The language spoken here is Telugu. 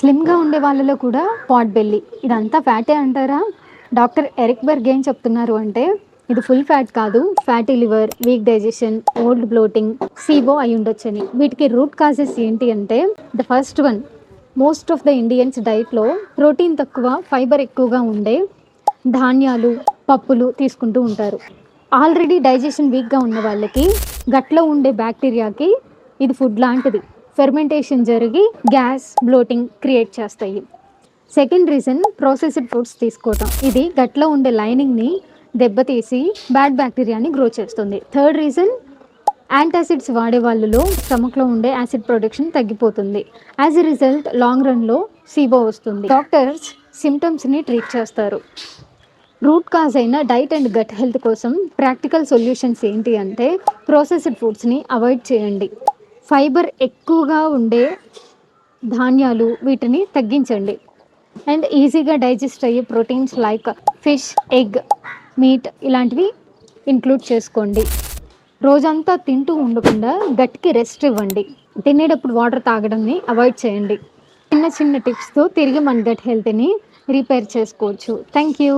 స్లిమ్గా ఉండే వాళ్ళలో కూడా పాట్ బెల్లీ ఇదంతా ఫ్యాటే అంటారా? డాక్టర్ ఎరిక్ బెర్గ్ ఏం చెప్తున్నారు అంటే ఇది ఫుల్ ఫ్యాట్ కాదు, fatty liver, week digestion, old bloating, సిబో అయి ఉండొచ్చని. వీటికి రూట్ కాజెస్ ఏంటి అంటే the first one, most of the Indians డైట్లో ప్రోటీన్ తక్కువ, ఫైబర్ ఎక్కువగా ఉండే ధాన్యాలు, పప్పులు తీసుకుంటూ ఉంటారు. ఆల్రెడీ డైజెషన్ వీక్గా ఉన్న వాళ్ళకి గట్లో ఉండే బ్యాక్టీరియాకి ఇది ఫుడ్ లాంటిది. ఫెర్మెంటేషన్ జరిగి గ్యాస్, బ్లోటింగ్ క్రియేట్ చేస్తాయి. సెకండ్ రీజన్, ప్రాసెస్డ్ ఫుడ్స్ తీసుకోవటం. ఇది గట్లో ఉండే లైనింగ్ని దెబ్బతీసి బ్యాడ్ బ్యాక్టీరియాని గ్రో చేస్తుంది. థర్డ్ రీజన్, యాంటాసిడ్స్ వాడే వాళ్ళలో స్టమక్లో ఉండే యాసిడ్ ప్రొడక్షన్ తగ్గిపోతుంది. యాజ్ ఎ రిజల్ట్ లాంగ్ రన్లో సిబో వస్తుంది. డాక్టర్స్ సిమ్టమ్స్ని ట్రీట్ చేస్తారు. రూట్ కాజ్ అయిన డైట్ అండ్ గట్ హెల్త్ కోసం ప్రాక్టికల్ సొల్యూషన్స్ ఏంటి అంటే ప్రాసెస్డ్ ఫుడ్స్ని అవాయిడ్ చేయండి, ఫైబర్ ఎక్కువగా ఉండే ధాన్యాలు వీటిని తగ్గించండి, అండ్ ఈజీగా డైజెస్ట్ అయ్యే proteins like fish, egg, meet ఇలాంటివి ఇంక్లూడ్ చేసుకోండి. రోజంతా తింటూ ఉండకుండా గట్కి రెస్ట్ ఇవ్వండి. తినేటప్పుడు వాటర్ తాగడాన్ని అవాయిడ్ చేయండి. చిన్న చిన్న టిప్స్తో తిరిగి మన గట్ హెల్త్ని రిపేర్ చేసుకోవచ్చు. Thank you.